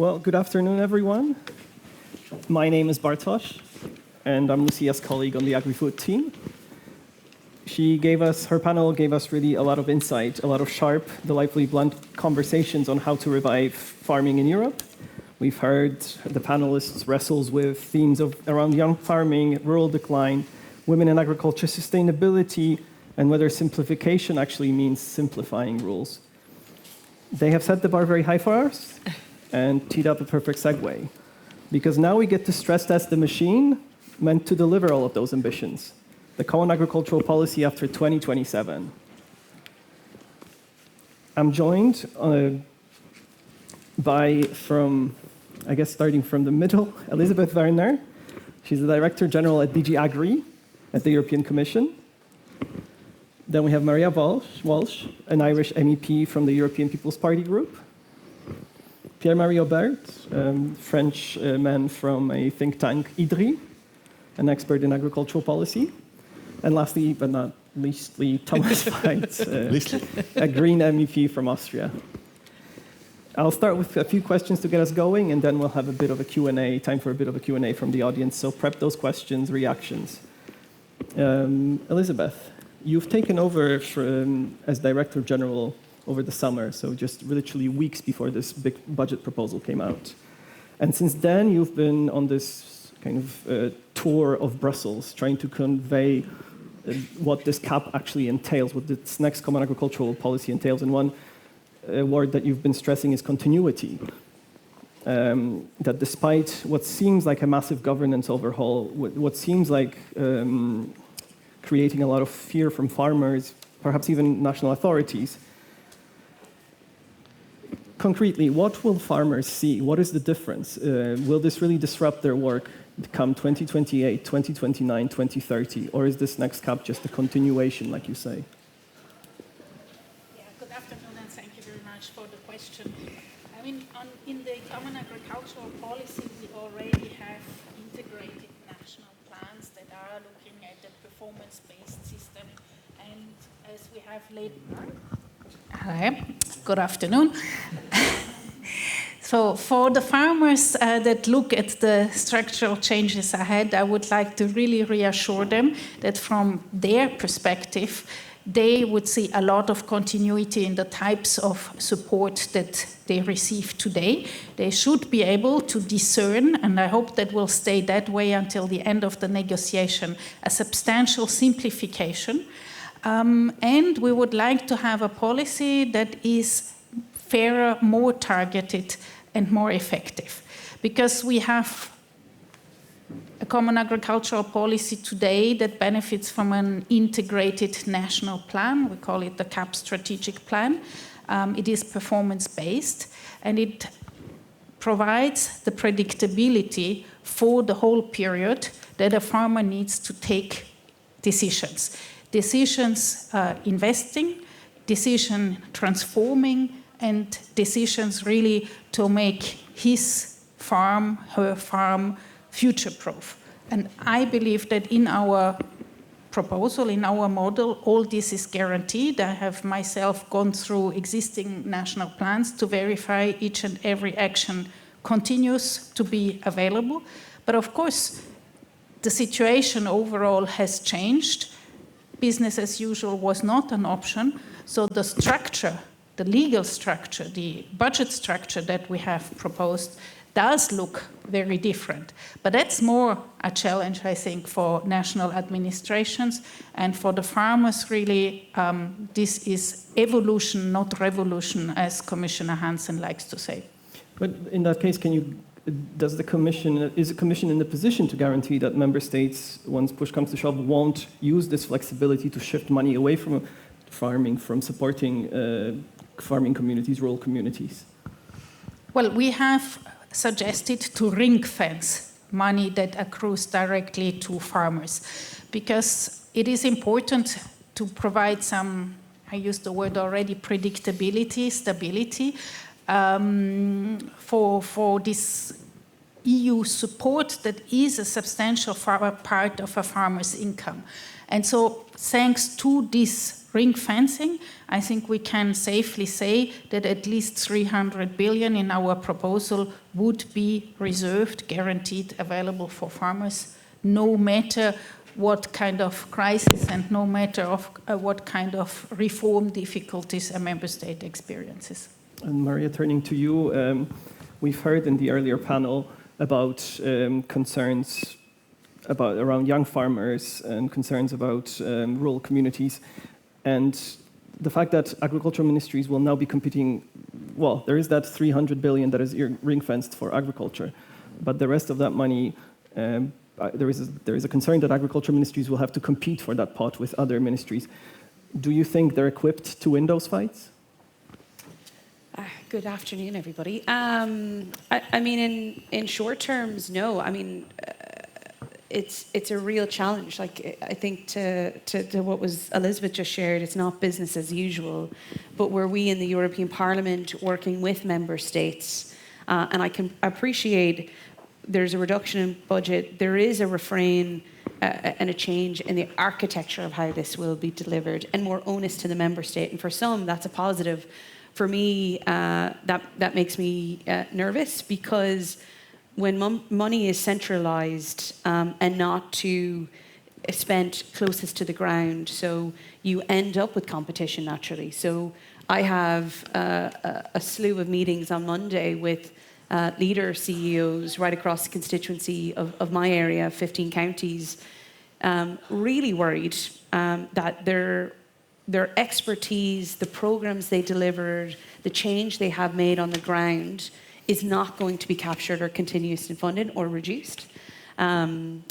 Well, good afternoon, everyone. My name is Bartosz, and I'm Lucia's colleague on the agri-food team. Her panel gave us really a lot of insight, a lot of sharp, delightfully blunt conversations on how to revive farming in Europe. We've heard the panelists wrestles with themes around young farming, rural decline, women in agriculture, sustainability, and whether simplification actually means simplifying rules. They have set the bar very high for us and teed up a perfect segue, because now we get to stress test the machine meant to deliver all of those ambitions, the common agricultural policy after 2027. I'm joined starting from the middle, Elisabeth Werner. She's the Director General at DG Agri at the European Commission. Then we have Maria Walsh, an Irish MEP from the European People's Party group. Pierre-Marie Aubert, French man from a think tank, IDRI, an expert in agricultural policy. And lastly, but not leastly, Thomas Veit, a Green MEP from Austria. I'll start with a few questions to get us going, and then we'll have a bit of a Q&A, time for a bit of a Q&A from the audience. So prep those questions, reactions. Elisabeth, you've taken over as Director General over the summer, so just literally weeks before this big budget proposal came out. And since then, you've been on this kind of tour of Brussels, trying to convey what this CAP actually entails, what this next common agricultural policy entails. And one word that you've been stressing is continuity. That despite what seems like a massive governance overhaul, what seems like creating a lot of fear from farmers, perhaps even national authorities, concretely, what will farmers see? What is the difference? Will this really disrupt their work come 2028, 2029, 2030? Or is this next CAP just a continuation, like you say? Yeah, good afternoon, and thank you very much for the question. I mean, in the Common Agricultural Policy, we already have integrated national plans that are looking at the performance-based system. And as we have laid out, hi, good afternoon. So for the farmers that look at the structural changes ahead, I would like to really reassure them that from their perspective, they would see a lot of continuity in the types of support that they receive today. They should be able to discern, and I hope that will stay that way until the end of the negotiation, a substantial simplification. And we would like to have a policy that is fairer, more targeted, and more effective. Because we have a common agricultural policy today that benefits from an integrated national plan. We call it the CAP strategic plan. It is performance-based, and it provides the predictability for the whole period that a farmer needs to take decisions. Decisions investing, decision transforming, and decisions really to make his farm, her farm, future-proof. And I believe that in our proposal, in our model, all this is guaranteed. I have myself gone through existing national plans to verify each and every action continues to be available. But of course, the situation overall has changed. Business as usual was not an option. So the structure, the legal structure, the budget structure that we have proposed does look very different. But that's more a challenge, I think, for national administrations and for the farmers, really. This is evolution, not revolution, as Commissioner Hansen likes to say. But in that case, is the Commission in the position to guarantee that member states, once push comes to shove, won't use this flexibility to shift money away from farming, from supporting farming communities, rural communities? Well, we have suggested to ring fence money that accrues directly to farmers, because it is important to provide some, I used the word already, predictability, stability, for this EU support that is a substantial part of a farmer's income. And so thanks to this ring fencing, I think we can safely say that at least 300 billion in our proposal would be reserved, guaranteed, available for farmers, no matter what kind of crisis and no matter of what kind of reform difficulties a member state experiences. And Maria, turning to you, we've heard in the earlier panel about concerns around young farmers and concerns about rural communities. And the fact that agricultural ministries will now be competing, well, there is that 300 billion that is ring-fenced for agriculture, but the rest of that money, there is a concern that agriculture ministries will have to compete for that pot with other ministries. Do you think they're equipped to win those fights? Good afternoon, everybody. I mean, in short terms, no. I mean, it's a real challenge. Like, I think to what was Elizabeth just shared, it's not business as usual, but were we in the European Parliament working with member states, and I can appreciate there's a reduction in budget, there is a refrain and a change in the architecture of how this will be delivered and more onus to the member state. And for some, that's a positive. For me, that makes me nervous, because when money is centralised and not spent closest to the ground, so you end up with competition naturally. So I have a slew of meetings on Monday with leader CEOs right across the constituency of my area, 15 counties, really worried that their expertise, the programs they delivered, the change they have made on the ground is not going to be captured or continuously funded or reduced. Then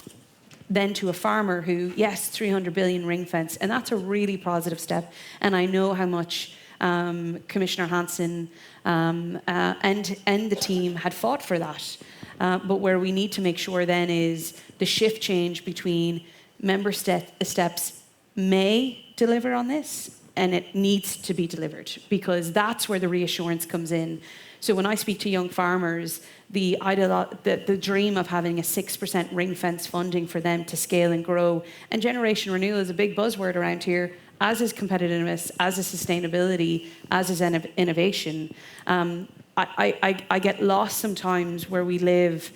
to a farmer who, yes, 300 billion ring fence, and that's a really positive step. And I know how much Commissioner Hansen and the team had fought for that. But where we need to make sure then is the shift change between member steps may deliver on this, and it needs to be delivered, because that's where the reassurance comes in. So when I speak to young farmers, the dream of having a 6% ring fence funding for them to scale and grow, and generation renewal is a big buzzword around here, as is competitiveness, as is sustainability, as is innovation. I get lost sometimes where we live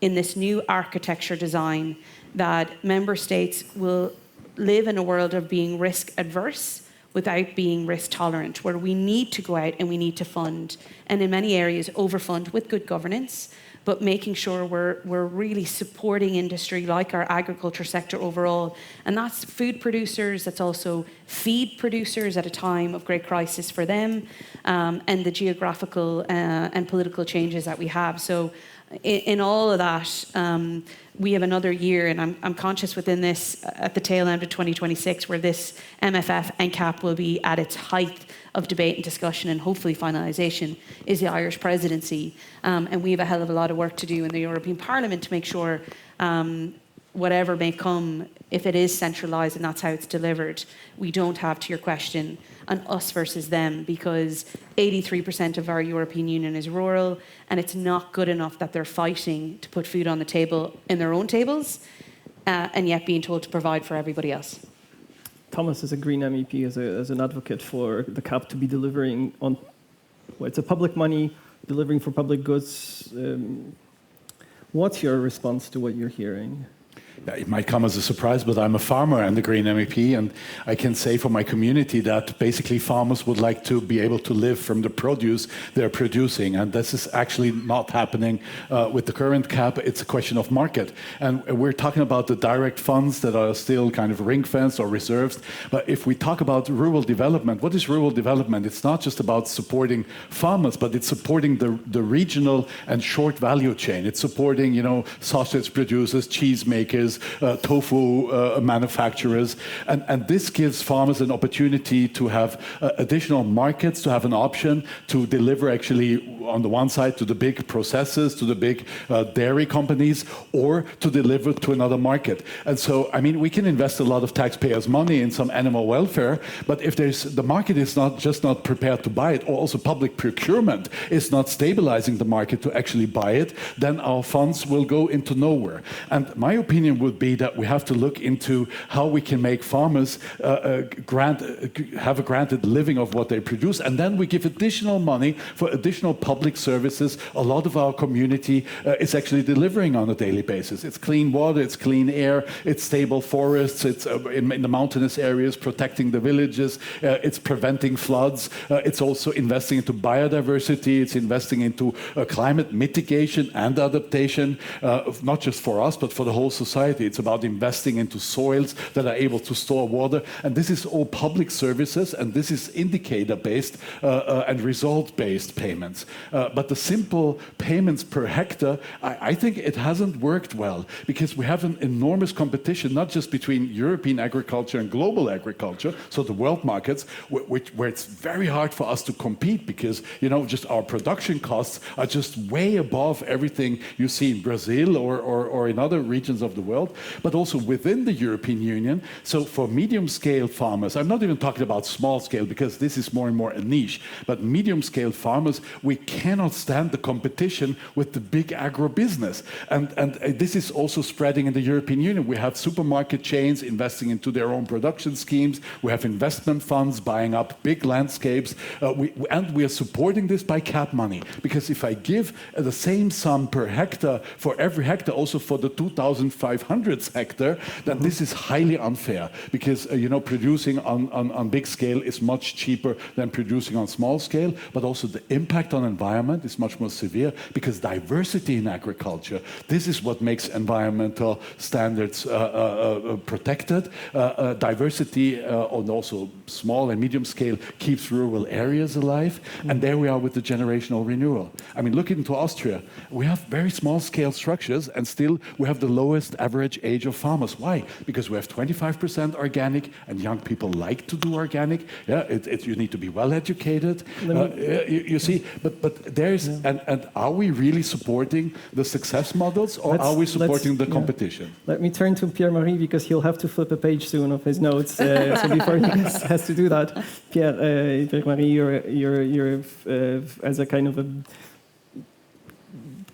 in this new architecture design that member states will live in a world of being risk adverse without being risk tolerant, where we need to go out and we need to fund, and in many areas overfund with good governance, but making sure we're really supporting industry like our agriculture sector overall. And that's food producers, that's also feed producers at a time of great crisis for them, and the geographical and political changes that we have. So in all of that, we have another year, and I'm conscious within this, at the tail end of 2026, where this MFF and CAP will be at its height of debate and discussion and hopefully finalisation, is the Irish presidency. And we have a hell of a lot of work to do in the European Parliament to make sure whatever may come, if it is centralised and that's how it's delivered, we don't have, to your question, an us versus them, because 83% of our European Union is rural, and it's not good enough that they're fighting to put food on the table in their own tables, and yet being told to provide for everybody else. Thomas, as a Green MEP, as an advocate for the CAP to be delivering on, well, it's a public money, delivering for public goods. What's your response to what you're hearing? It might come as a surprise, but I'm a farmer and a Green MEP, and I can say for my community that basically farmers would like to be able to live from the produce they're producing, and this is actually not happening with the current CAP. It's a question of market, and we're talking about the direct funds that are still kind of ring-fenced or reserved. But if we talk about rural development, what is rural development? It's not just about supporting farmers, but it's supporting the regional and short value chain. It's supporting, sausage producers, cheese makers, tofu manufacturers, and this gives farmers an opportunity to have additional markets, to have an option to deliver actually on the one side to the big processors, to the big dairy companies, or to deliver to another market. And so, I mean, we can invest a lot of taxpayers' money in some animal welfare, but if the market is not prepared to buy it, or also public procurement is not stabilizing the market to actually buy it, then our funds will go into nowhere. And my opinion opinion would be that we have to look into how we can make farmers have a granted living of what they produce, and then we give additional money for additional public services a lot of our community is actually delivering on a daily basis. It's clean water, it's clean air, it's stable forests, it's in the mountainous areas protecting the villages, it's preventing floods, it's also investing into biodiversity, it's investing into climate mitigation and adaptation, not just for us, but for the whole society. It's about investing into soils that are able to store water. And this is all public services, and this is indicator-based and result-based payments. But the simple payments per hectare, I think it hasn't worked well, because we have an enormous competition, not just between European agriculture and global agriculture, so the world markets, where it's very hard for us to compete, because just our production costs are just way above everything you see in Brazil or in other regions of the world, but also within the European Union. So for medium-scale farmers, I'm not even talking about small-scale, because this is more and more a niche, but medium-scale farmers, we cannot stand the competition with the big agribusiness. And this is also spreading in the European Union. We have supermarket chains investing into their own production schemes. We have investment funds buying up big landscapes. And we are supporting this by cap money, because if I give the same sum per hectare for every hectare, also for the 2,500th hectare, then this is highly unfair, because producing on big scale is much cheaper than producing on small scale, but also the impact on environment is much more severe, because diversity in agriculture, this is what makes environmental standards protected. Diversity on also small and medium scale keeps rural areas alive, and there we are with the generational renewal. I mean, look into Austria. We have very small scale structures, and still we have the lowest average age of farmers. Why? Because we have 25% organic, and young people like to do organic. Yeah, you need to be well educated. You see, but there's and are we really supporting the success models, or are we supporting the competition? Let me turn to Pierre-Marie, because he'll have to flip a page soon of his notes. So before he has to do that, Pierre-Marie, you're as a kind of a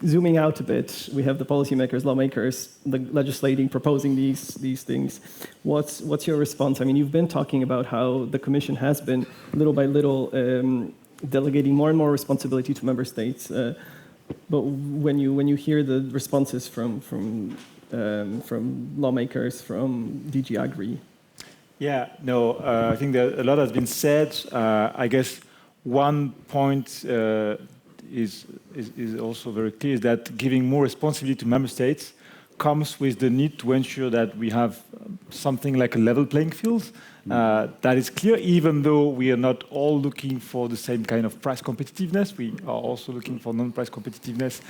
zooming out a bit, we have the policymakers, lawmakers, the legislating, proposing these things. What's your response? I mean, you've been talking about how the Commission has been little by little delegating more and more responsibility to member states. But when you hear the responses from lawmakers, from DG Agri. Yeah, no, I think that a lot has been said. I guess one point is also very clear, is that giving more responsibility to member states comes with the need to ensure that we have something like a level playing field. That is clear, even though we are not all looking for the same kind of price competitiveness. We are also looking for non-price competitiveness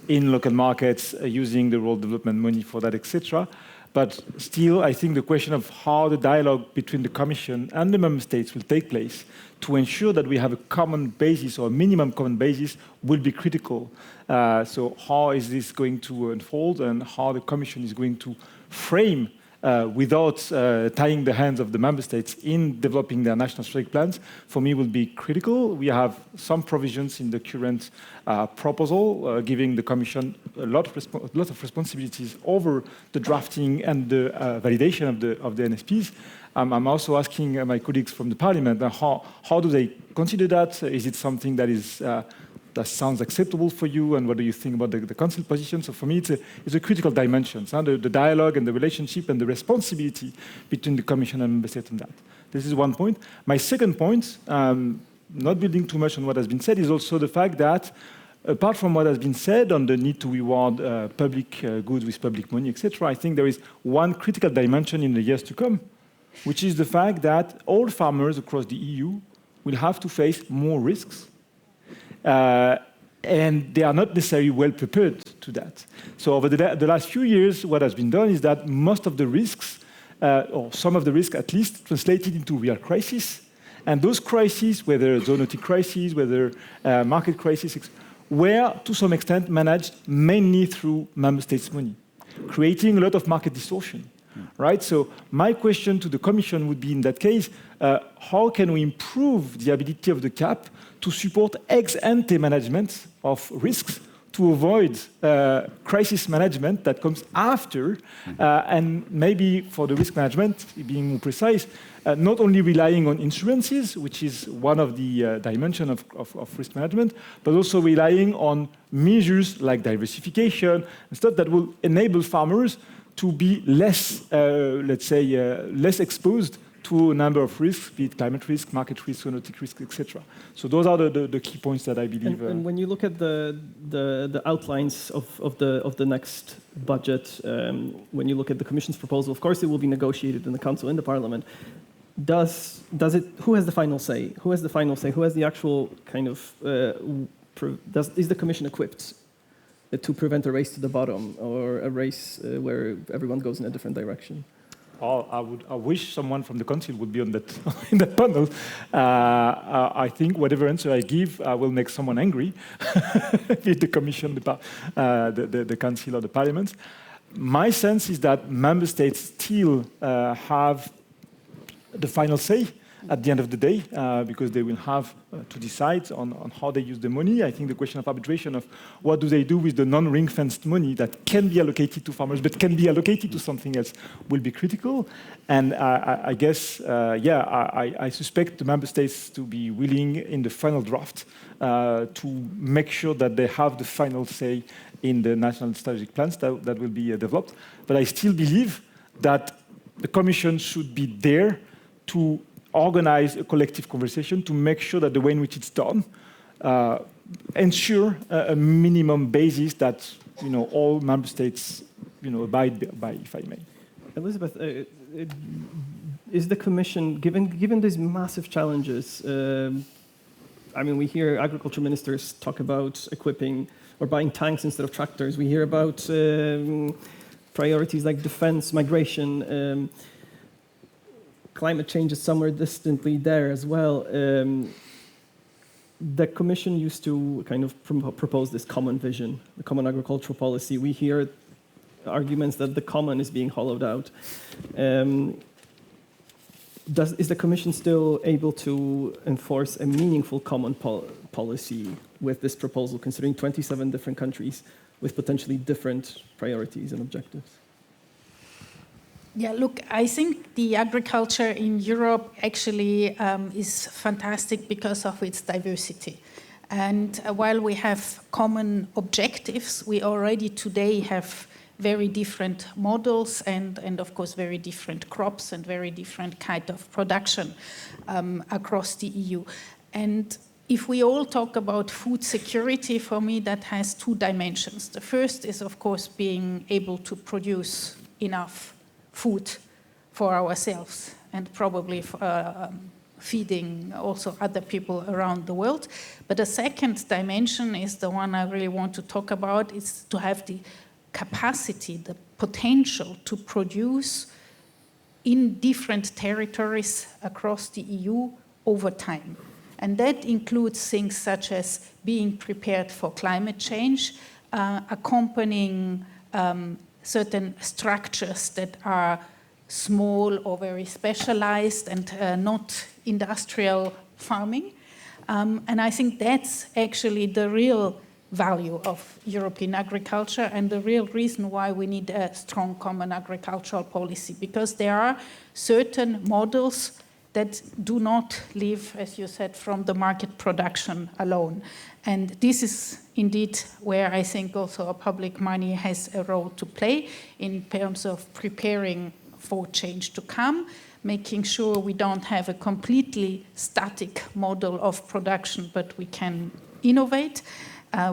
in local markets, using the rural development money for that, etc. But still, I think the question of how the dialogue between the Commission and the member states will take place to ensure that we have a common basis or a minimum common basis will be critical. So how is this going to unfold, and how the Commission is going to frame without tying the hands of the member states in developing their national strategic plans, for me, will be critical. We have some provisions in the current proposal giving the Commission a lot of responsibilities over the drafting and the validation of the NSPs. I'm also asking my colleagues from the Parliament, how do they consider that? Is it something that is that sounds acceptable for you, and what do you think about the Council position? So for me, it's a critical dimension, the dialogue and the relationship and the responsibility between the Commission and member states on that. This is one point. My second point, not building too much on what has been said, is also the fact that apart from what has been said on the need to reward public goods with public money, etc., I think there is one critical dimension in the years to come, which is the fact that all farmers across the EU will have to face more risks. And they are not necessarily well prepared to that. So over the last few years, what has been done is that most of the risks, or some of the risks at least, translated into real crises. And those crises, whether zoonotic crises, whether market crises, were to some extent managed mainly through member states' money, creating a lot of market distortion. Right? So my question to the Commission would be, in that case, how can we improve the ability of the CAP to support ex-ante management of risks to avoid crisis management that comes after, and maybe for the risk management, being more precise, not only relying on insurances, which is one of the dimensions of risk management, but also relying on measures like diversification and stuff that will enable farmers to be less, let's say, less exposed to a number of risks, be it climate risk, market risk, zoonotic risk, etc. So those are the key points that I believe. And when you look at the outlines of the next budget, when you look at the Commission's proposal, of course it will be negotiated in the Council and the Parliament. Does it? Who has the final say? Who has the final say? Who has the actual kind of? Is the Commission equipped to prevent a race to the bottom or a race where everyone goes in a different direction? I wish someone from the Council would be on that in that panel. I think whatever answer I give will make someone angry, be it the Commission, the Council, or the Parliament. My sense is that member states still have the final say at the end of the day, because they will have to decide on how they use the money. I think the question of arbitration of what do they do with the non-ring-fenced money that can be allocated to farmers but can be allocated to something else will be critical. And I guess, I suspect the member states to be willing in the final draft to make sure that they have the final say in the national strategic plans that will be developed. But I still believe that the Commission should be there to organize a collective conversation to make sure that the way in which it's done ensure a minimum basis that all member states abide by, if I may. Elizabeth, is the Commission, given these massive challenges, we hear agriculture ministers talk about equipping or buying tanks instead of tractors. We hear about priorities like defense, migration, climate change is somewhere distantly there as well. The Commission used to kind of propose this common vision, the common agricultural policy. We hear arguments that the common is being hollowed out. Is the Commission still able to enforce a meaningful common policy with this proposal, considering 27 different countries with potentially different priorities and objectives? Yeah, look, I think the agriculture in Europe actually is fantastic because of its diversity. And while we have common objectives, we already today have very different models and of course, very different crops and very different kind of production across the EU. And if we all talk about food security, for me, that has two dimensions. The first is, of course, being able to produce enough food for ourselves and probably feeding also other people around the world. But the second dimension is the one I really want to talk about, is to have the capacity, the potential to produce in different territories across the EU over time. And that includes things such as being prepared for climate change, accompanying certain structures that are small or very specialized and not industrial farming. And I think that's actually the real value of European agriculture and the real reason why we need a strong common agricultural policy, because there are certain models that do not live, as you said, from the market production alone. And this is indeed where I think also public money has a role to play in terms of preparing for change to come, making sure we don't have a completely static model of production, but we can innovate,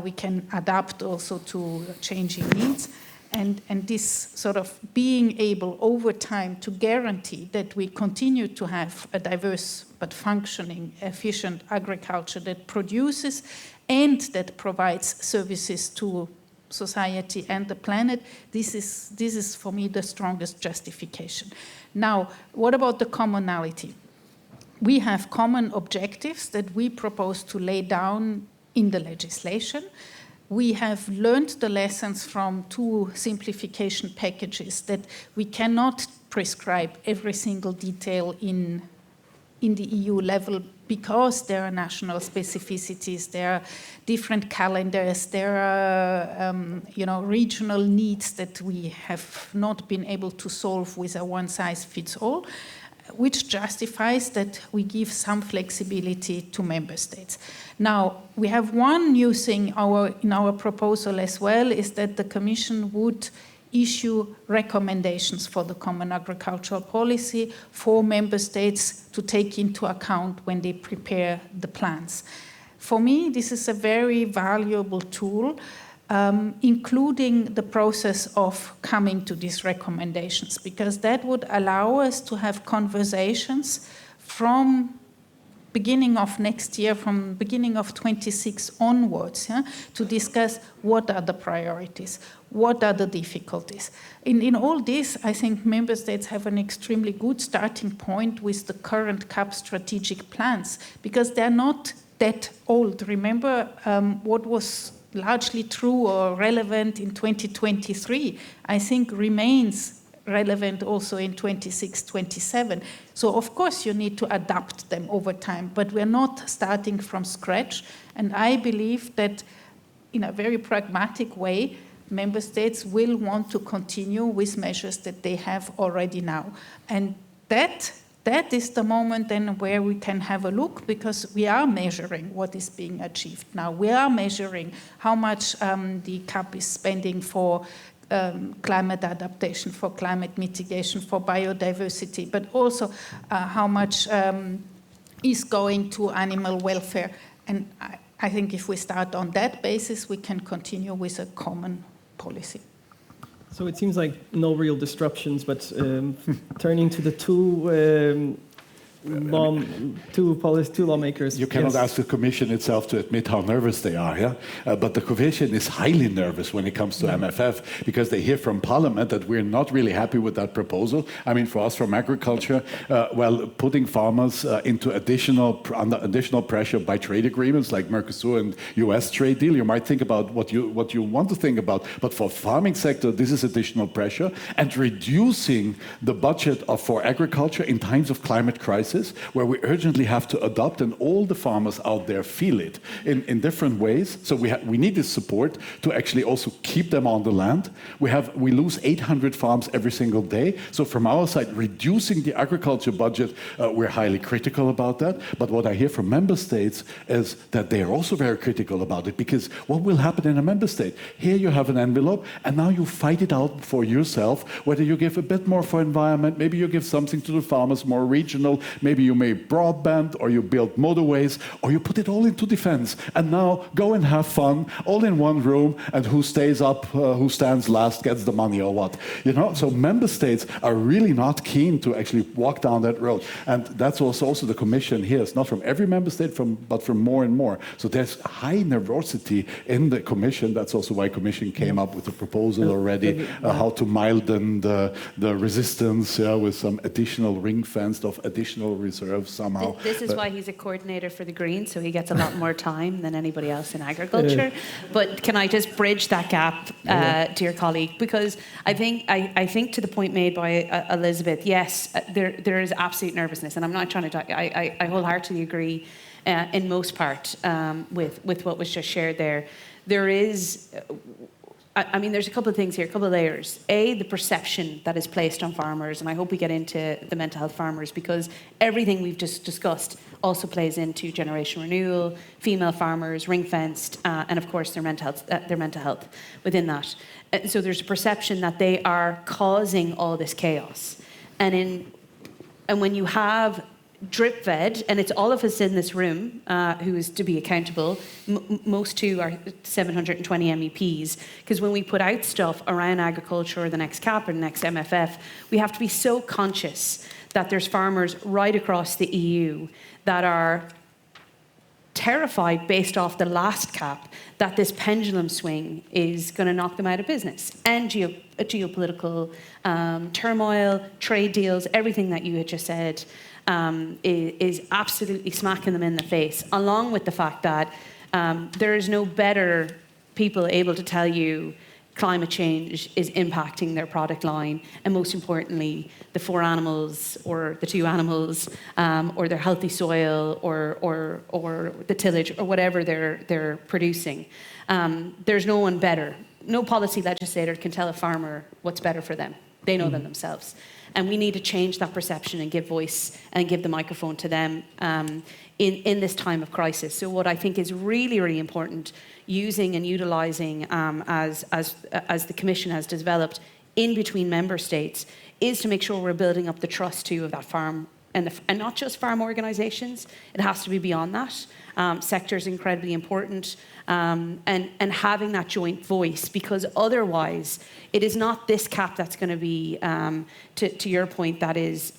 we can adapt also to changing needs. And this sort of being able over time to guarantee that we continue to have a diverse but functioning, efficient agriculture that produces and that provides services to society and the planet, this is for me the strongest justification. Now, what about the commonality? We have common objectives that we propose to lay down in the legislation. We have learned the lessons from two simplification packages that we cannot prescribe every single detail in the EU level because there are national specificities, there are different calendars, there are regional needs that we have not been able to solve with a one-size-fits-all, which justifies that we give some flexibility to member states. Now, we have one new thing in our proposal as well, is that the Commission would issue recommendations for the common agricultural policy for member states to take into account when they prepare the plans. For me, this is a very valuable tool, including the process of coming to these recommendations, because that would allow us to have conversations from beginning of next year, from beginning of 26 onwards, to discuss what are the priorities, what are the difficulties. In all this, I think member states have an extremely good starting point with the current CAP strategic plans, because they're not that old. Remember what was largely true or relevant in 2023, I think remains relevant also in 26, 27. So of course you need to adapt them over time, but we're not starting from scratch. And I believe that in a very pragmatic way, member states will want to continue with measures that they have already now. And that is the moment then where we can have a look, because we are measuring what is being achieved now. We are measuring how much the CAP is spending for climate adaptation, for climate mitigation, for biodiversity, but also how much is going to animal welfare. And I think if we start on that basis, we can continue with a common policy. So it seems like no real disruptions, but turning to the two lawmakers. You cannot ask the Commission itself to admit how nervous they are, yeah? But the Commission is highly nervous when it comes to MFF, because they hear from Parliament that we're not really happy with that proposal. I mean, for us from agriculture, putting farmers under additional pressure by trade agreements like Mercosur and US trade deal, you might think about what you want to think about. But for farming sector, this is additional pressure, and reducing the budget for agriculture in times of climate crisis, where we urgently have to adopt, and all the farmers out there feel it in different ways. So we need this support to actually also keep them on the land. We lose 800 farms every single day. So from our side, reducing the agriculture budget, we're highly critical about that. But what I hear from member states is that they are also very critical about it, because what will happen in a member state? Here you have an envelope, and now you fight it out for yourself, whether you give a bit more for environment, maybe you give something to the farmers, more regional, maybe you make broadband, or you build motorways, or you put it all into defense. And now go and have fun, all in one room, and who stays up, who stands last gets the money, or what. So member states are really not keen to actually walk down that road. And that's also the Commission here. It's not from every member state, but from more and more. So there's high nervosity in the Commission. That's also why Commission came up with a proposal already, how to milden the resistance with some additional ring fence of additional reserves somehow. This is why he's a coordinator for the Greens, so he gets a lot more time than anybody else in agriculture. But can I just bridge that gap, dear colleague? Because I think to the point made by Elizabeth, yes, there is absolute nervousness, and I'm not trying to. I wholeheartedly agree in most part with what was just shared there. There is. I mean, there's a couple of things here, a couple of layers. A, the perception that is placed on farmers, and I hope we get into the mental health farmers, because everything we've just discussed also plays into generation renewal, female farmers, ring-fenced, and of course their mental health within that. So there's a perception that they are causing all this chaos. And when you have drip fed, and it's all of us in this room who is to be accountable. Most too are 720 MEPs, because when we put out stuff around agriculture or the next CAP or the next MFF, we have to be so conscious that there's farmers right across the EU that are terrified based off the last CAP that this pendulum swing is going to knock them out of business, and geopolitical turmoil, trade deals, everything that you had just said is absolutely smacking them in the face, along with the fact that there is no better people able to tell you climate change is impacting their product line, and most importantly, the 4 animals or the 2 animals, or their healthy soil, or the tillage, or whatever they're producing. There's no one better. No policy legislator can tell a farmer what's better for them. They know them themselves. And we need to change that perception and give voice and give the microphone to them in this time of crisis. So what I think is really, really important, using and utilising as the Commission has developed in between member states, is to make sure we're building up the trust too of that farm, and not just farm organisations. It has to be beyond that. Sector is incredibly important, and having that joint voice, because otherwise it is not this cap that's going to be, to your point, that is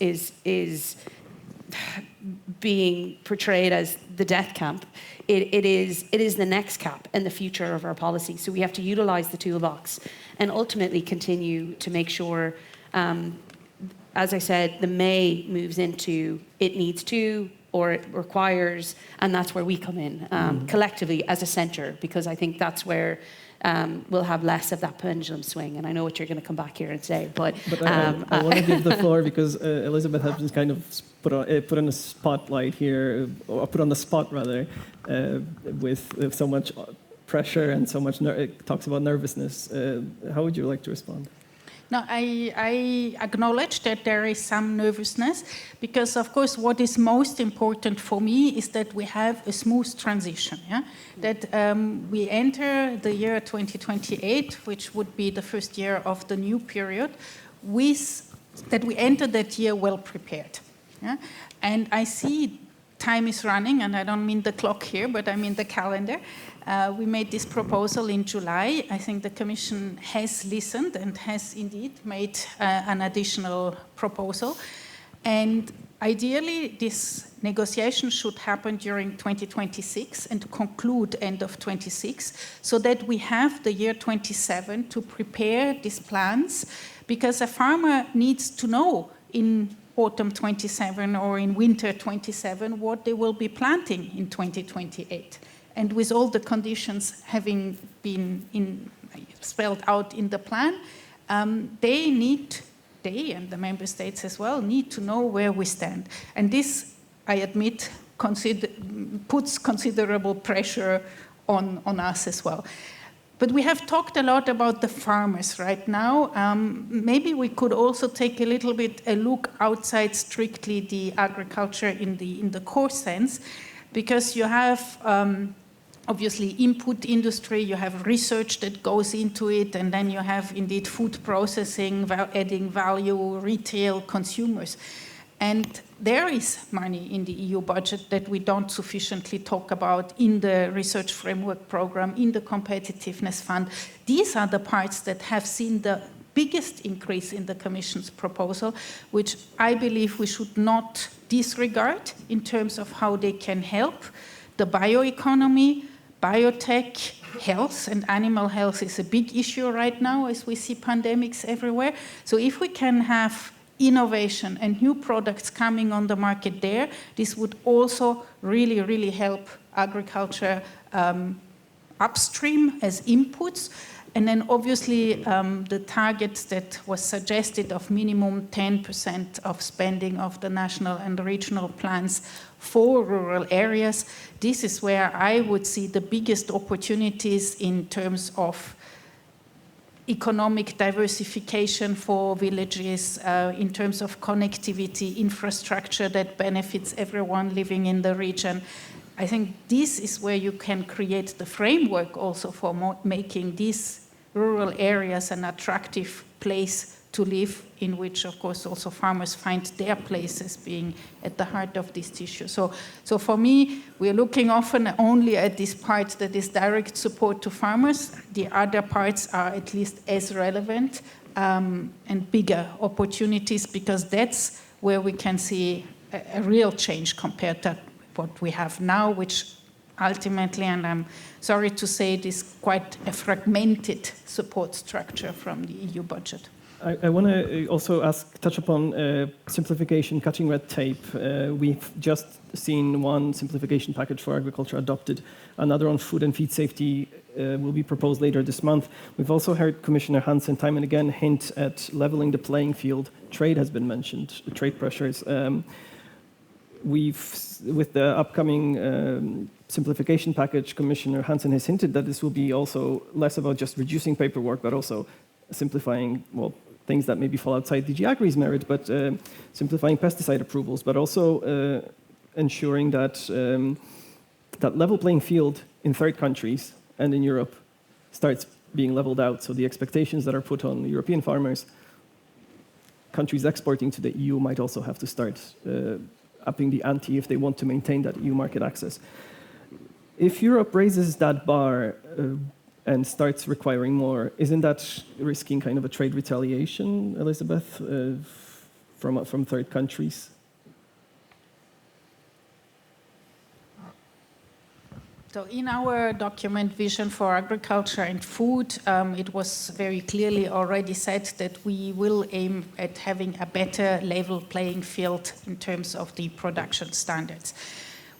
being portrayed as the death camp. It is the next cap and the future of our policy. So we have to utilise the toolbox and ultimately continue to make sure, as I said, the may moves into it needs to, or it requires, and that's where we come in collectively as a centre, because I think that's where we'll have less of that pendulum swing. And I know what you're going to come back here and say, but I want to give the floor because Elizabeth has been kind of put on a spotlight here, or put on the spot rather, with so much pressure and so much. It talks about nervousness. How would you like to respond? No, I acknowledge that there is some nervousness because, of course, what is most important for me is that we have a smooth transition, yeah? That we enter the year 2028, which would be the first year of the new period, that we enter that year well prepared. Yeah? And I see time is running, and I don't mean the clock here, but I mean the calendar. We made this proposal in July. I think the Commission has listened and has indeed made an additional proposal. And ideally, this negotiation should happen during 2026 and conclude end of 26, so that we have the year 27 to prepare these plans, because a farmer needs to know in autumn 27 or in winter 27 what they will be planting in 2028. And with all the conditions having been spelled out in the plan, they and the member states as well need to know where we stand. And this, I admit, puts considerable pressure on us as well. But we have talked a lot about the farmers right now. Maybe we could also take a little bit a look outside strictly the agriculture in the core sense, because you have obviously input industry, you have research that goes into it, and then you have indeed food processing, adding value, retail, consumers. And there is money in the EU budget that we don't sufficiently talk about in the Research Framework Programme, in the Competitiveness Fund. These are the parts that have seen the biggest increase in the Commission's proposal, which I believe we should not disregard in terms of how they can help. The bioeconomy, biotech, health, and animal health is a big issue right now as we see pandemics everywhere. So if we can have innovation and new products coming on the market there, this would also really, really help agriculture upstream as inputs. And then obviously the targets that was suggested of minimum 10% of spending of the national and regional plans for rural areas, this is where I would see the biggest opportunities in terms of economic diversification for villages, in terms of connectivity, infrastructure that benefits everyone living in the region. I think this is where you can create the framework also for making these rural areas an attractive place to live, in which, of course, also farmers find their places being at the heart of this issue. So for me, we're looking often only at this part that is direct support to farmers. The other parts are at least as relevant and bigger opportunities, because that's where we can see a real change compared to what we have now, which ultimately, and I'm sorry to say, it is quite a fragmented support structure from the EU budget. I want to also touch upon simplification, cutting red tape. We've just seen one simplification package for agriculture adopted. Another on food and feed safety will be proposed later this month. We've also heard Commissioner Hansen time and again hint at leveling the playing field. Trade has been mentioned, trade pressures. With the upcoming simplification package, Commissioner Hansen has hinted that this will be also less about just reducing paperwork, but also simplifying, well, things that maybe fall outside DG Agri's merit, but simplifying pesticide approvals, but also ensuring that that level playing field in third countries and in Europe starts being leveled out. So the expectations that are put on European farmers, countries exporting to the EU might also have to start upping the ante if they want to maintain that EU market access. If Europe raises that bar and starts requiring more, isn't that risking kind of a trade retaliation, Elizabeth, from third countries? So in our document, Vision for Agriculture and Food, it was very clearly already said that we will aim at having a better level playing field in terms of the production standards.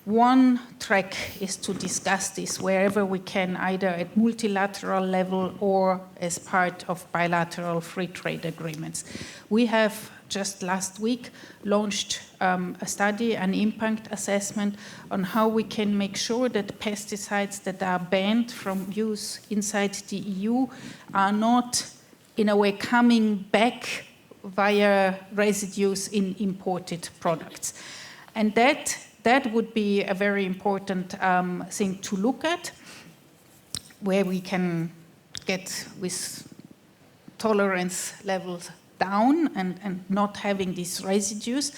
One track is to discuss this wherever we can, either at multilateral level or as part of bilateral free trade agreements. We have just last week launched a study, an impact assessment on how we can make sure that pesticides that are banned from use inside the EU are not, in a way, coming back via residues in imported products. And that would be a very important thing to look at, where we can get with tolerance levels down and not having these residues.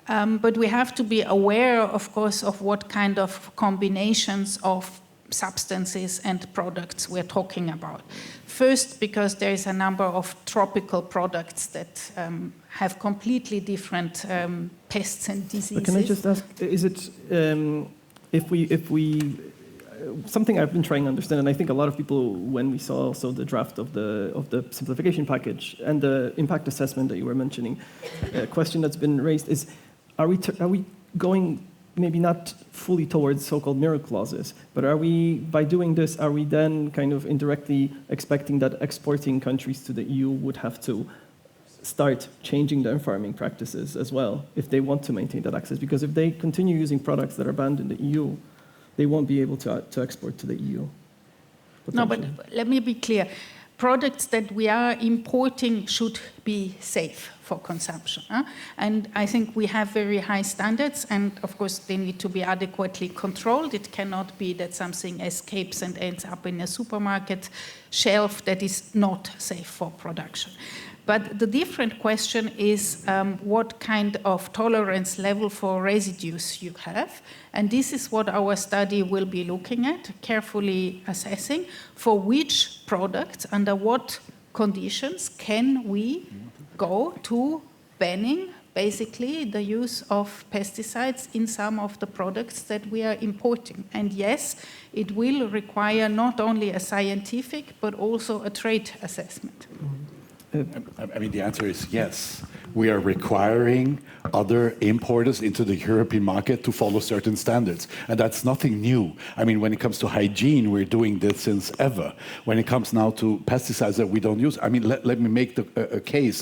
But we have to be aware, of course, of what kind of combinations of substances and products we're talking about. First, because there is a number of tropical products that have completely different pests and diseases. But can I just ask, is it, if we something I've been trying to understand, and I think a lot of people, when we saw also the draft of the simplification package and the impact assessment that you were mentioning, a question that's been raised is, are we going maybe not fully towards so-called mirror clauses, but are we, by doing this, are we then kind of indirectly expecting that exporting countries to the EU would have to start changing their farming practices as well if they want to maintain that access? Because if they continue using products that are banned in the EU, they won't be able to export to the EU. No, but let me be clear. Products that we are importing should be safe for consumption. And I think we have very high standards, and of course they need to be adequately controlled. It cannot be that something escapes and ends up in a supermarket shelf that is not safe for production. But the different question is what kind of tolerance level for residues you have. And this is what our study will be looking at, carefully assessing for which products, under what conditions can we go to banning basically the use of pesticides in some of the products that we are importing. And yes, it will require not only a scientific but also a trade assessment. I mean, the answer is yes. We are requiring other importers into the European market to follow certain standards. And that's nothing new. I mean, when it comes to hygiene, we're doing this since ever. When it comes now to pesticides that we don't use, I mean, let me make a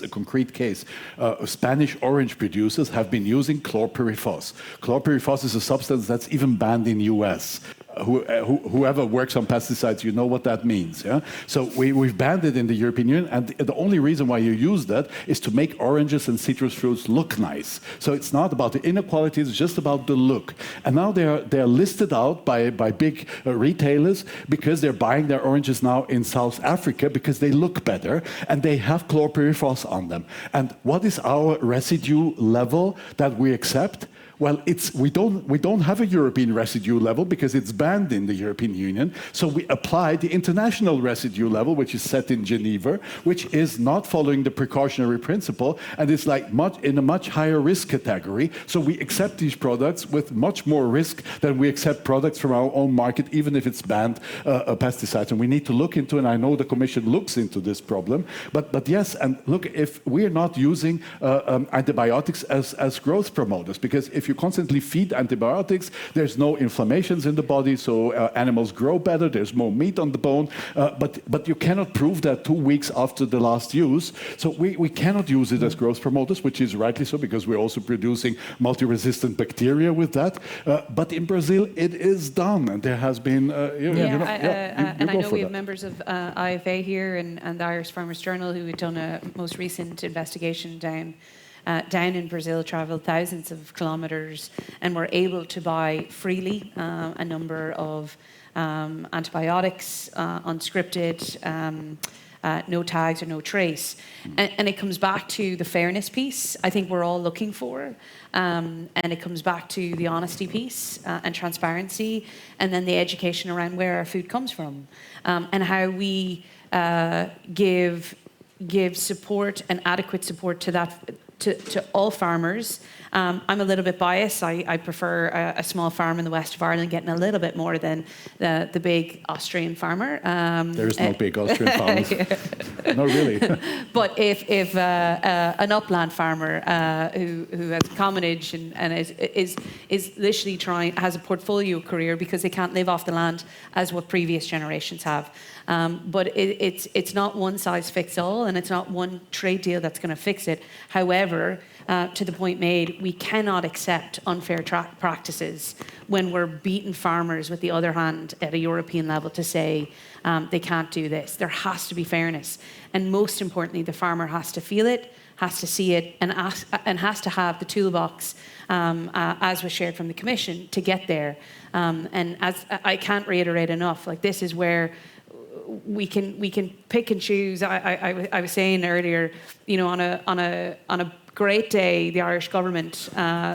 concrete case. Spanish orange producers have been using chlorpyrifos. Chlorpyrifos is a substance that's even banned in the US. Whoever works on pesticides, you know what that means. Yeah? So we've banned it in the European Union, and the only reason why you use that is to make oranges and citrus fruits look nice. So it's not about the inequality, it's just about the look. And now they're listed out by big retailers because they're buying their oranges now in South Africa because they look better, and they have chlorpyrifos on them. And what is our residue level that we accept? Well, we don't have a European residue level because it's banned in the European Union. So we apply the international residue level, which is set in Geneva, which is not following the precautionary principle, and it's like in a much higher risk category. So we accept these products with much more risk than we accept products from our own market, even if it's banned pesticides. And we need to look into, and I know the Commission looks into this problem. But yes, and look, if we're not using antibiotics as growth promoters, because if you constantly feed antibiotics, there's no inflammations in the body, so animals grow better, there's more meat on the bone, but you cannot prove that 2 weeks after the last use. So we cannot use it as growth promoters, which is rightly so, because we're also producing multi-resistant bacteria with that. But in Brazil, it is done, and there has been... and I know we have members of IFA here and the Irish Farmers Journal who had done a most recent investigation down in Brazil, travelled thousands of kilometres, and were able to buy freely a number of antibiotics, unscripted, no tags or no trace. And it comes back to the fairness piece I think we're all looking for. And it comes back to the honesty piece and transparency, and then the education around where our food comes from, and how we give support and adequate support to that. To all farmers. I'm a little bit biased. I prefer a small farm in the west of Ireland getting a little bit more than the big Austrian farmer. There is no big Austrian farmers. Not really. But if an upland farmer who has commonage and is literally has a portfolio career because they can't live off the land as what previous generations have. But it's not one size fits all, and it's not one trade deal that's going to fix it. However, to the point made, we cannot accept unfair practices when we're beating farmers with the other hand at a European level to say they can't do this. There has to be fairness. And most importantly, the farmer has to feel it, has to see it, and has to have the toolbox, as was shared from the Commission, to get there. And as I can't reiterate enough, like this is where we can pick and choose. I was saying earlier, you know, on a great day, the Irish government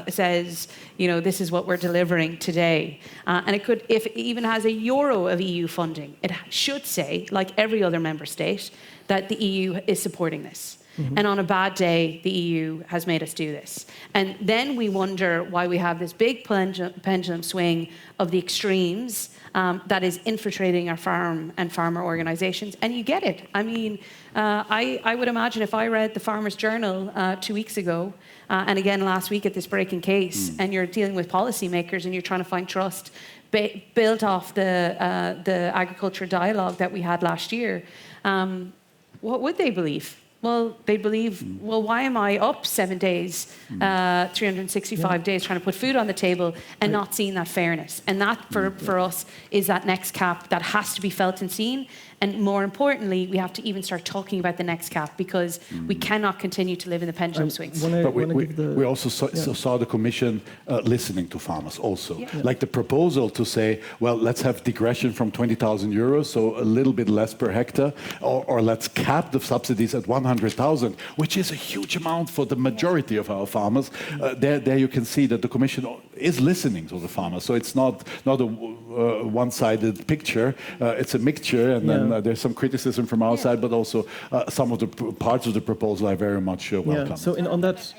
says, you know, this is what we're delivering today, and it could, if it even has €1 of EU funding, it should say, like every other member state, that the EU is supporting this. Mm-hmm. And on a bad day, the EU has made us do this. And then we wonder why we have this big pendulum swing of the extremes that is infiltrating our farm and farmer organisations. And you get it. I mean, I would imagine if I read the Farmers Journal 2 weeks ago, and again last week at this breaking case, and you're dealing with policymakers and you're trying to find trust built off the agriculture dialogue that we had last year, what would they believe? Well, they believe, well, why am I up 7 days, 365 days trying to put food on the table and not seeing that fairness? And that, for us, is that next cap that has to be felt and seen. And more importantly, we have to even start talking about the next cap, because we cannot continue to live in the pendulum swings. But we also saw the Commission listening to farmers also. Yeah. Like the proposal to say, well, let's have digression from 20,000 euros, so a little bit less per hectare, or let's cap the subsidies at 100,000, which is a huge amount for the majority of our farmers. There you can see that the Commission is listening to the farmers. So it's not a one-sided picture. It's a mixture, and then there's some criticism from our side, but also some of the parts of the proposal I very much welcome. Yeah. So on that,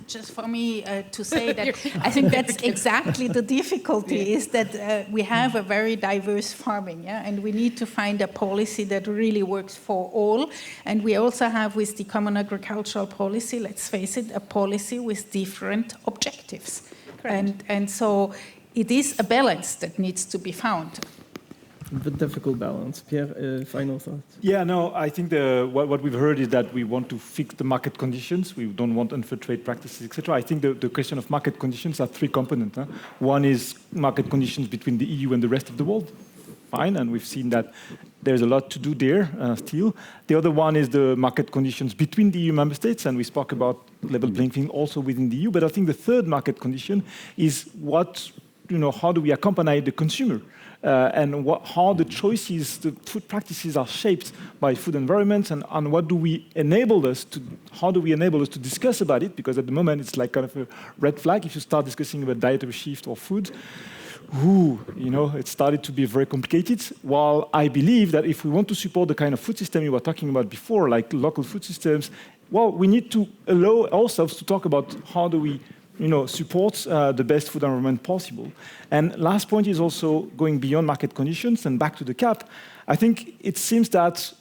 just for me to say that I think that's exactly the difficulty, is that we have a very diverse farming, and we need to find a policy that really works for all. And we also have, with the Common Agricultural Policy, let's face it, a policy with different objectives. And so it is a balance that needs to be found. The difficult balance. Pierre, final thoughts? Yeah, no, I think what we've heard is that we want to fix the market conditions. We don't want unfair trade practices, etc. I think the question of market conditions are three components. One is market conditions between the EU and the rest of the world. Fine, and we've seen that there's a lot to do there still. The other one is the market conditions between the EU member states, and we spoke about level playing field also within the EU. But I think the third market condition is what how do we accompany the consumer? And how the choices, the food practices are shaped by food environments, and what do we enable us to, how do we enable us to discuss about it? Because at the moment it's like kind of a red flag if you start discussing about dietary shift or food. It started to be very complicated. While I believe that if we want to support the kind of food system you were talking about before, like local food systems, well, we need to allow ourselves to talk about how do we support the best food environment possible. And last point is also going beyond market conditions and back to the CAP. I think it seems that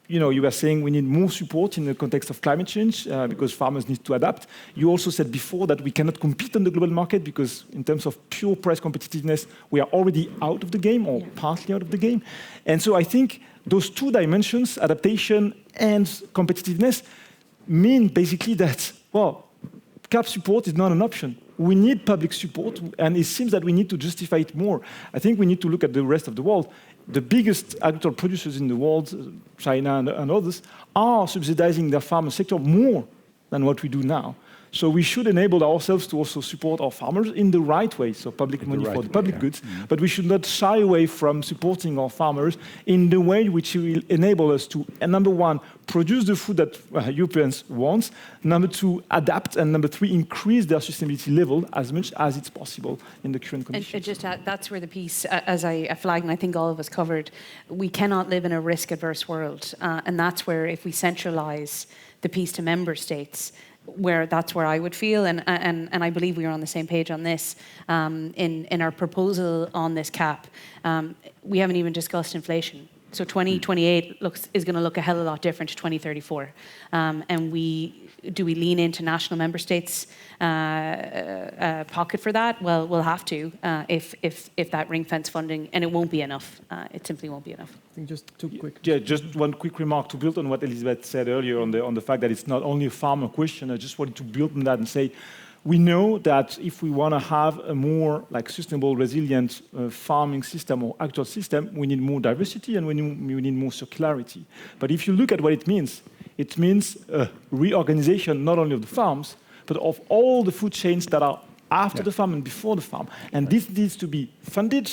you were saying we need more support in the context of climate change because farmers need to adapt. You also said before that we cannot compete on the global market because in terms of pure price competitiveness, we are already out of the game or partly out of the game. And so I think those two dimensions, adaptation and competitiveness, mean basically that, well, CAP support is not an option. We need public support, and it seems that we need to justify it more. I think we need to look at the rest of the world. The biggest agricultural producers in the world, China and others, are subsidizing their farmer sector more than what we do now. So we should enable ourselves to also support our farmers in the right way, so public money for the public goods, but we should not shy away from supporting our farmers in the way which will enable us to, number one, produce the food that Europeans want, number two, adapt, and number three, increase their sustainability level as much as it's possible in the current conditions. And just that's where the piece, as I flagged, and I think all of us covered, we cannot live in a risk-averse world, and that's where if we centralise the piece to member states, that's where I would feel, and I believe we are on the same page on this. In our proposal on this cap, we haven't even discussed inflation. So 2028 is going to look a hell of a lot different to 2034. And do we lean into national member states' pocket for that? Well, we'll have to if that ring fence funding, and it won't be enough. It simply won't be enough. I think just two quick. Yeah, just one quick remark to build on what Elizabeth said earlier on the fact that it's not only a farmer question. I just wanted to build on that and say, we know that if we want to have a more sustainable, resilient farming system or agricultural system, we need more diversity and we need more circularity. But if you look at what it means a reorganization not only of the farms, but of all the food chains that are after the farm and before the farm. And this needs to be funded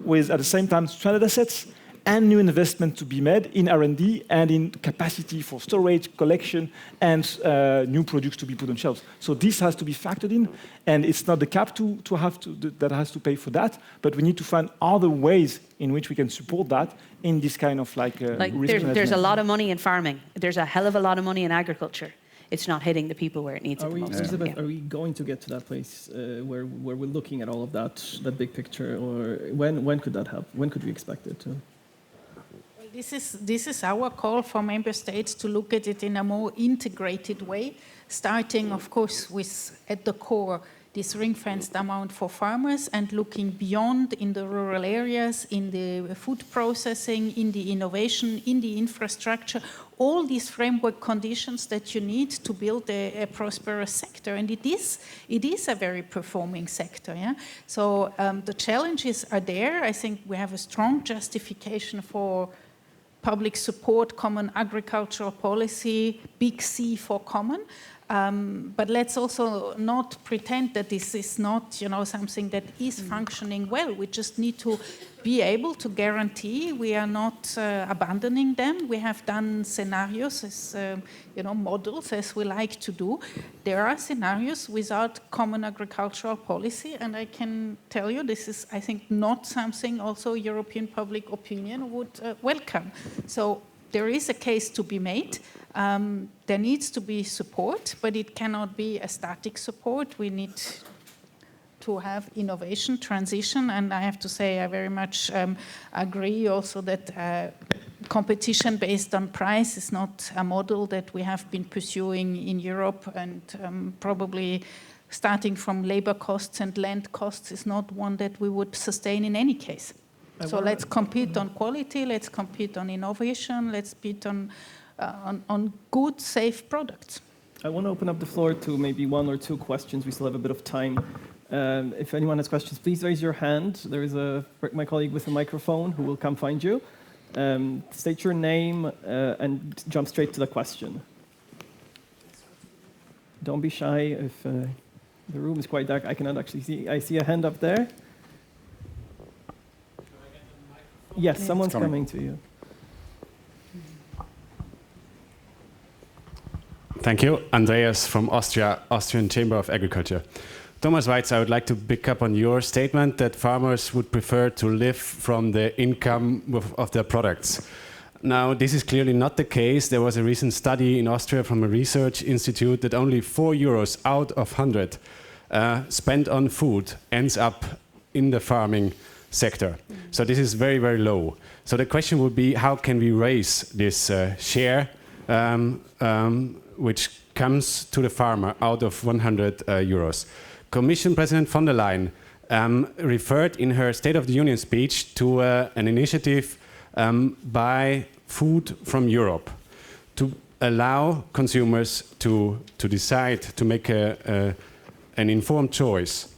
with, at the same time, stranded assets and new investment to be made in R&D and in capacity for storage, collection, and new products to be put on shelves. So this has to be factored in, and it's not the CAP that has to pay for that, but we need to find other ways in which we can support that in this kind of risk management. There's a lot of money in farming. There's a hell of a lot of money in agriculture. It's not hitting the people where it needs it the most. Elizabeth, are we going to get to that place where we're looking at all of that big picture, or when could that happen? When could we expect it to? This is our call for member states to look at it in a more integrated way, starting, of course, with, at the core, this ring-fenced amount for farmers and looking beyond in the rural areas, in the food processing, in the innovation, in the infrastructure, all these framework conditions that you need to build a prosperous sector. And it is a very performing sector. Yeah? So the challenges are there. I think we have a strong justification for public support, common agricultural policy, big C for common. But let's also not pretend that this is not, something that is functioning well. We just need to be able to guarantee we are not abandoning them. We have done scenarios as, models, as we like to do. There are scenarios without common agricultural policy, and I can tell you this is, I think, not something also European public opinion would welcome. So there is a case to be made. There needs to be support, but it cannot be a static support. We need to have innovation, transition, and I have to say I very much agree also that competition based on price is not a model that we have been pursuing in Europe, and probably starting from labor costs and land costs is not one that we would sustain in any case. So let's compete on quality, let's compete on innovation, let's compete on good, safe products. I want to open up the floor to maybe one or two questions. We still have a bit of time. If anyone has questions, please raise your hand. There is my colleague with a microphone who will come find you. State your name and jump straight to the question. Don't be shy. If the room is quite dark, I cannot actually see. I see a hand up there. Yes, someone's coming to you. Thank you. Andreas from Austria, Austrian Chamber of Agriculture. Thomas Weitz, I would like to pick up on your statement that farmers would prefer to live from the income of their products. Now, this is clearly not the case. There was a recent study in Austria from a research institute that only 4 euros out of 100 spent on food ends up in the farming sector. So this is very, very low. So the question would be, how can we raise this share which comes to the farmer out of 100 euros? Commission President von der Leyen referred in her State of the Union speech to an initiative Buy Food from Europe to allow consumers to decide, to make an informed choice.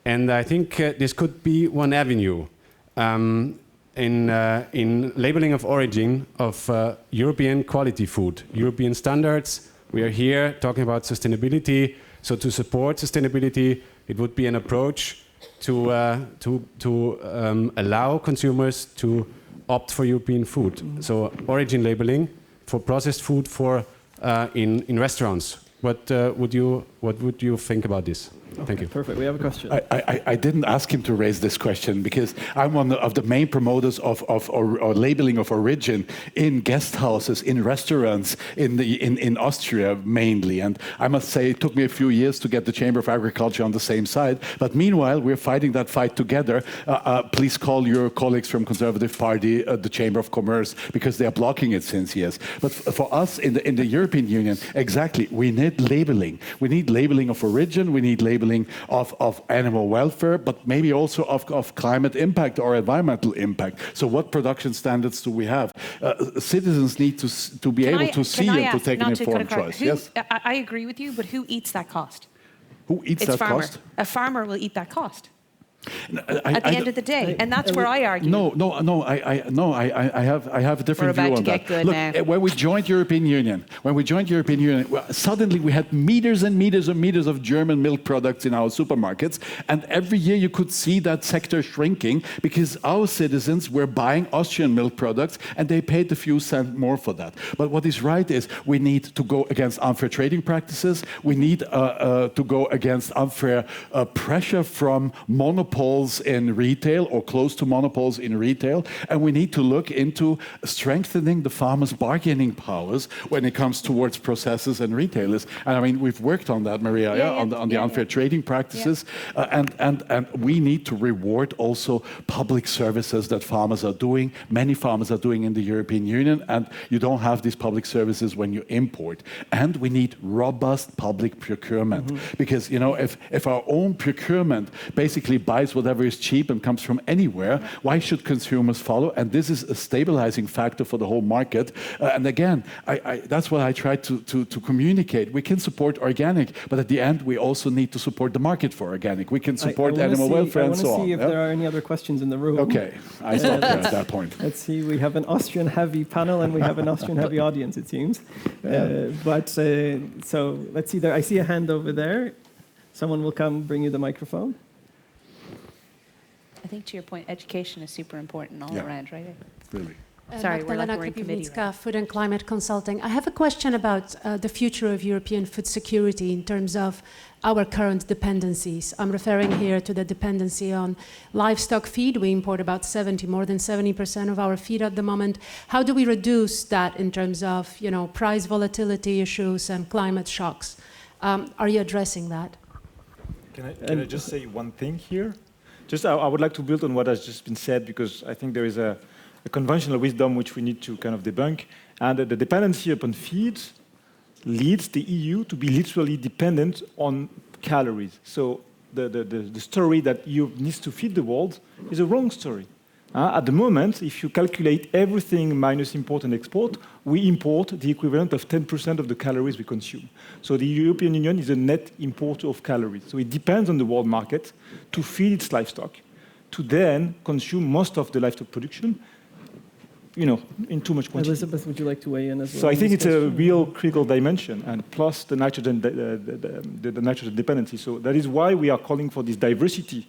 And I think this could be one avenue in labeling of origin of European quality food, European standards. We are here talking about sustainability. So to support sustainability, it would be an approach to allow consumers to opt for European food. So origin labeling for processed food for in restaurants. What would you think about this? Okay, thank you. Perfect. We have a question. I didn't ask him to raise this question because I'm one of the main promoters of labeling of origin in guest houses, in restaurants, in Austria mainly. And I must say it took me a few years to get the Chamber of Agriculture on the same side. But meanwhile, we're fighting that fight together. Please call your colleagues from Conservative Party, the Chamber of Commerce, because they are blocking it since years. But for us in the European Union, exactly, we need labeling. We need labeling of origin. We need labeling of animal welfare, but maybe also of climate impact or environmental impact. So what production standards do we have? Citizens need to be able to see and to take an informed choice. Yes, I agree with you, but who eats that cost? Who eats that cost? A farmer will eat that cost. At the end of the day, and that's where I argue. I have a different view on that. Look, when we joined European Union, suddenly we had meters and meters and meters of German milk products in our supermarkets, and every year you could see that sector shrinking because our citizens were buying Austrian milk products and they paid a few cents more for that. But what is right is we need to go against unfair trading practices. We need to go against unfair pressure from monopols in retail or close to monopols in retail, and we need to look into strengthening the farmers' bargaining powers when it comes towards processors and retailers. And I mean, we've worked on that, Maria, on the unfair trading practices, and we need to reward also public services that farmers are doing. Many farmers are doing in the European Union, and you don't have these public services when you import. And we need robust public procurement, because if our own procurement basically buys whatever is cheap and comes from anywhere, why should consumers follow? And this is a stabilizing factor for the whole market. And again, that's what I try to communicate. We can support organic, but at the end, we also need to support the market for organic. We can support animal welfare and so on. I want to see if there are any other questions in the room. Okay, I stopped there at that point. Let's see, we have an Austrian-heavy panel and we have an Austrian-heavy audience, it seems. So let's see there. I see a hand over there. Someone will come bring you the microphone. I think to your point, education is super important all around, right? Really. Sorry, we're in committee. Right? Food and Climate Consulting. I have a question about the future of European food security in terms of our current dependencies. I'm referring here to the dependency on livestock feed. We import about more than 70% of our feed at the moment. How do we reduce that in terms of price volatility issues and climate shocks? Are you addressing that? Can I just say one thing here? I would like to build on what has just been said, because I think there is a conventional wisdom which we need to kind of debunk. And the dependency upon feed leads the EU to be literally dependent on calories. So the story that EU needs to feed the world is a wrong story. At the moment, if you calculate everything minus import and export, we import the equivalent of 10% of the calories we consume. So the European Union is a net importer of calories. So it depends on the world market to feed its livestock, to then consume most of the livestock production, in too much quantity. Elizabeth, would you like to weigh in as well? So I think it's a real critical dimension, and plus the nitrogen, the nitrogen dependency. So that is why we are calling for this diversity,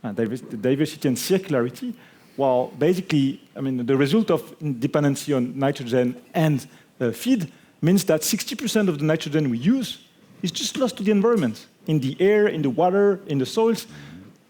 diversity and circularity, Well, basically, I mean, the result of dependency on nitrogen and feed means that 60% of the nitrogen we use is just lost to the environment, in the air, in the water, in the soils,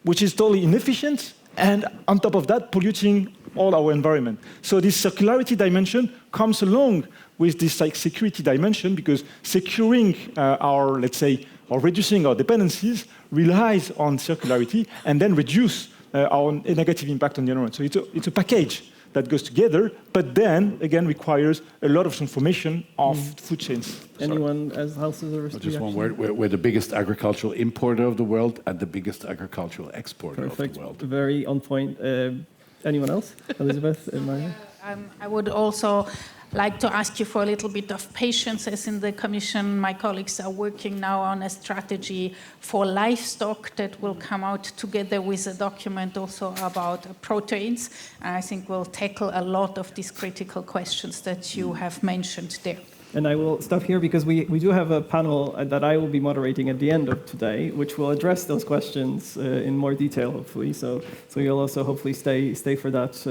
which is totally inefficient, and on top of that, polluting all our environment. So this circularity dimension comes along with this security dimension, because securing our, let's say, or reducing our dependencies relies on circularity and then reduce our negative impact on the environment. So it's a package that goes together, but then, again, requires a lot of transformation of food chains. Anyone else has a Just one word. We're the biggest agricultural importer of the world and the biggest agricultural exporter of the world. Very on point. Anyone else? Elizabeth? I would also like to ask you for a little bit of patience, as in the Commission, my colleagues are working now on a strategy for livestock that will come out together with a document also about proteins. And I think we'll tackle a lot of these critical questions that you have mentioned there. And I will stop here because we do have a panel that I will be moderating at the end of today, which will address those questions in more detail, hopefully. So you'll also hopefully stay for that,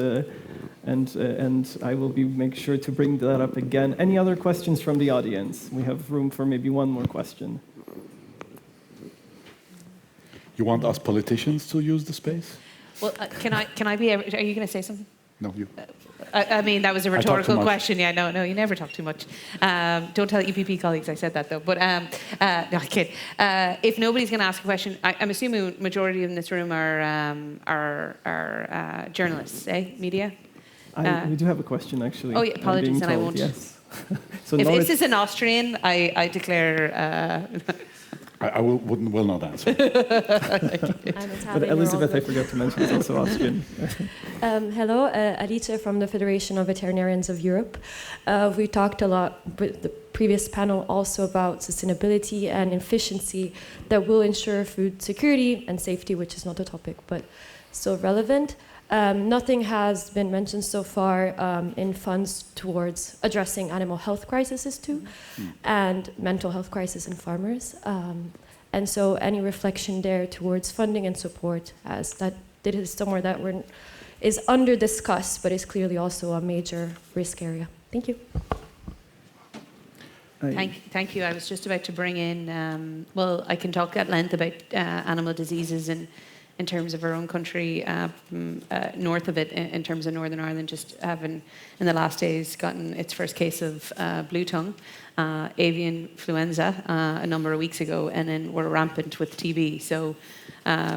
and I will make sure to bring that up again. Any other questions from the audience? We have room for maybe one more question. You want us politicians to use the space? Well, can I be? Are you going to say something? No, you. I mean, that was a rhetorical question. Yeah, no, you never talk too much. Don't tell EPP colleagues I said that, though. But no, I kid. If nobody's going to ask a question, I'm assuming majority in this room are journalists, media. We do have a question, actually. Oh, yeah, apologies, and I won't. Yes. So if this is an Austrian, I declare. I will not answer. But Elizabeth, I forgot to mention, is also Austrian. Hello, Alice from the Federation of Veterinarians of Europe. We talked a lot with the previous panel also about sustainability and efficiency that will ensure food security and safety, which is not a topic, but still relevant. Nothing has been mentioned so far in funds towards addressing animal health crises too, and mental health crisis in farmers. And so any reflection there towards funding and support, as that is somewhere that is under discussed, but is clearly also a major risk area. Thank you. Thank you. I was just about to bring in, well, I can talk at length about animal diseases and in terms of our own country, north of it, in terms of Northern Ireland, just having in the last days gotten its first case of blue tongue, avian influenza, a number of weeks ago, and then we're rampant with TB. So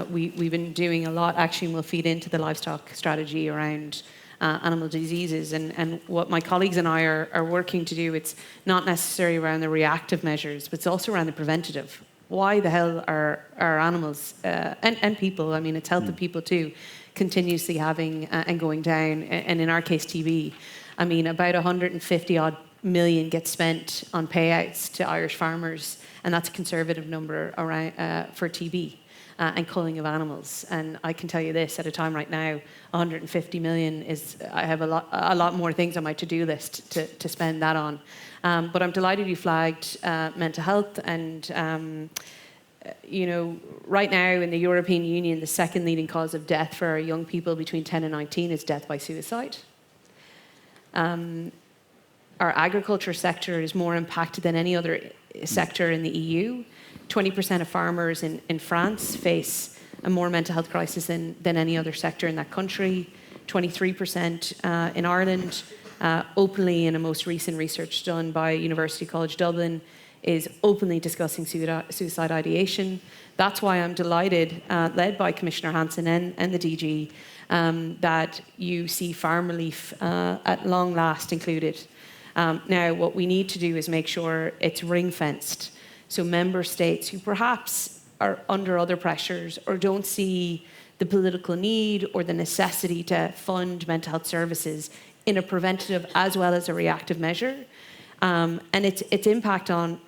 we've been doing a lot, actually, and we'll feed into the livestock strategy around animal diseases. And what my colleagues and I are working to do, it's not necessarily around the reactive measures, but it's also around the preventative. Why the hell are animals and people, I mean, it's health of people too, continuously having and going down, and in our case, TB. I mean, about 150 odd million gets spent on payouts to Irish farmers, and that's a conservative number around for TB and culling of animals. And I can tell you this, at a time right now, 150 million is, I have a lot more things on my to-do list to spend that on. But I'm delighted you flagged mental health, and you know, right now in the European Union, the second leading cause of death for our young people between 10 and 19 is death by suicide. Our agriculture sector is more impacted than any other sector in the EU. 20% of farmers in France face a more mental health crisis than any other sector in that country. 23% in Ireland. Openly, in a most recent research done by University College Dublin, is openly discussing suicide ideation. That's why I'm delighted, led by Commissioner Hansen and the DG, that you see farm relief at long last included. Now, what we need to do is make sure it's ring-fenced, so member states who perhaps are under other pressures or don't see the political need or the necessity to fund mental health services in a preventative as well as a reactive measure. And its impact on,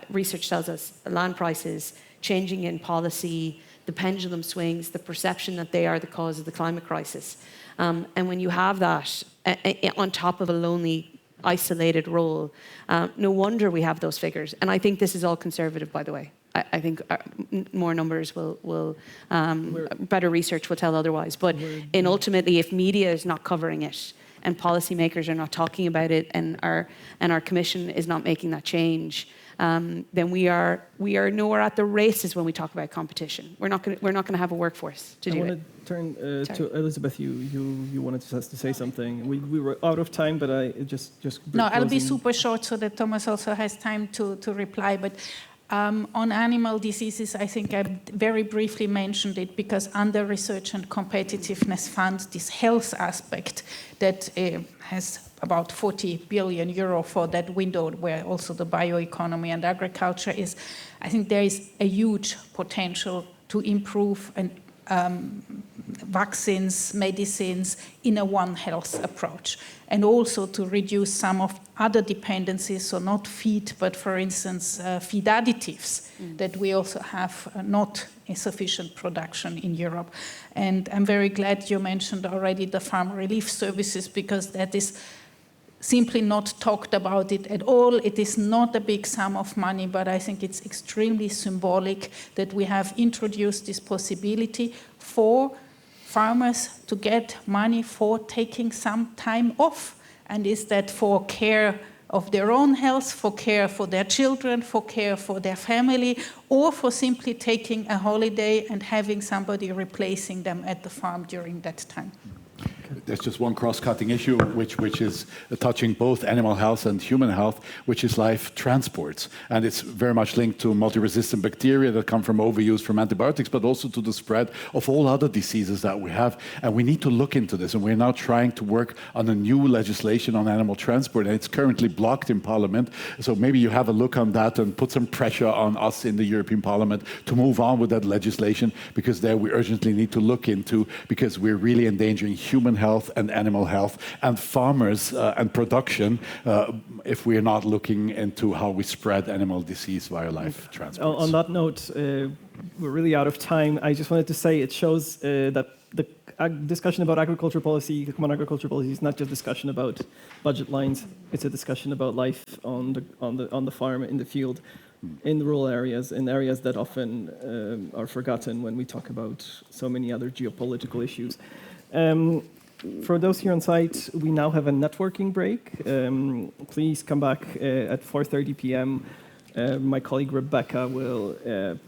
research tells us, land prices, changing in policy, the pendulum swings, the perception that they are the cause of the climate crisis. And when you have that on top of a lonely, isolated role, no wonder we have those figures. And I think this is all conservative, by the way. I think more numbers will better research will tell otherwise. But ultimately, if media is not covering it and policymakers are not talking about it, and our commission is not making that change, then we are nowhere at the races when we talk about competition. We're not going to have a workforce to do it. I want to turn to Elizabeth. You wanted to say something. We were out of time, but I just no, I'll be closing. super short so that Thomas also has time to reply. But on animal diseases, I think I very briefly mentioned it because under Research and Competitiveness Fund, this health aspect that has about 40 billion euro for that window where also the bioeconomy and agriculture is. I think there is a huge potential to improve and vaccines, medicines in a One Health approach, and also to reduce some of other dependencies, so not feed, but for instance, feed additives that we also have not a sufficient production in Europe. And I'm very glad you mentioned already the farm relief services, because that is simply not talked about it at all. It is not a big sum of money, but I think it's extremely symbolic that we have introduced this possibility for farmers to get money for taking some time off. And is that for care of their own health, for care for their children, for care for their family, or for simply taking a holiday and having somebody replacing them at the farm during that time. There's just one cross-cutting issue, which is touching both animal health and human health, which is life transports. And it's very much linked to multi-resistant bacteria that come from overuse from antibiotics, but also to the spread of all other diseases that we have. And we need to look into this. And we're now trying to work on a new legislation on animal transport. And it's currently blocked in Parliament. So maybe you have a look on that and put some pressure on us in the European Parliament to move on with that legislation, because there we urgently need to look into, because we're really endangering human health and animal health and farmers and production if we're not looking into how we spread animal disease via life transport. On that note, we're really out of time. I just wanted to say it shows that the discussion about agriculture policy, common agriculture policy, is not just discussion about budget lines. It's a discussion about life on the farm, in the field, in rural areas, in areas that often are forgotten when we talk about so many other geopolitical issues. For those here on site, we now have a networking break. Please come back at 4:30 p.m. My colleague Rebecca will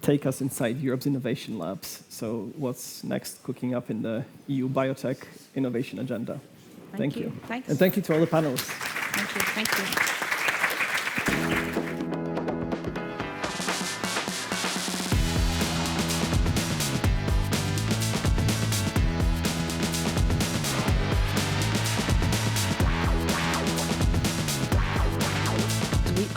take us inside Europe's innovation labs. So what's next cooking up in the EU biotech innovation agenda? Thank you. Thanks. And thank you to all the panelists. Thank you. Thank you.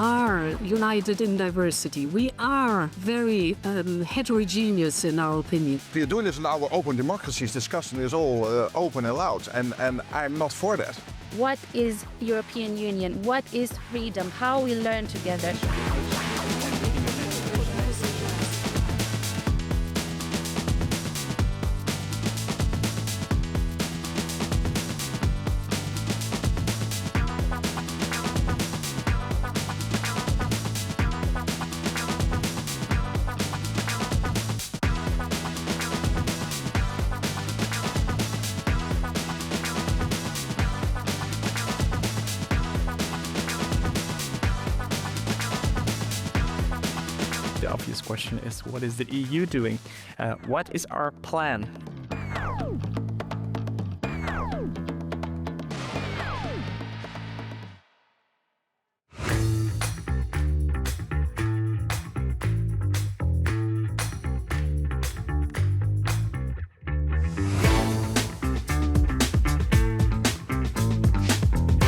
Are united in diversity. We are very heterogeneous in our opinion. We are doing this in our open democracies. Discussion is all open and loud, and I'm not for that. What is European Union? What is freedom? How we learn together. The obvious question is, what is the EU doing? What is our plan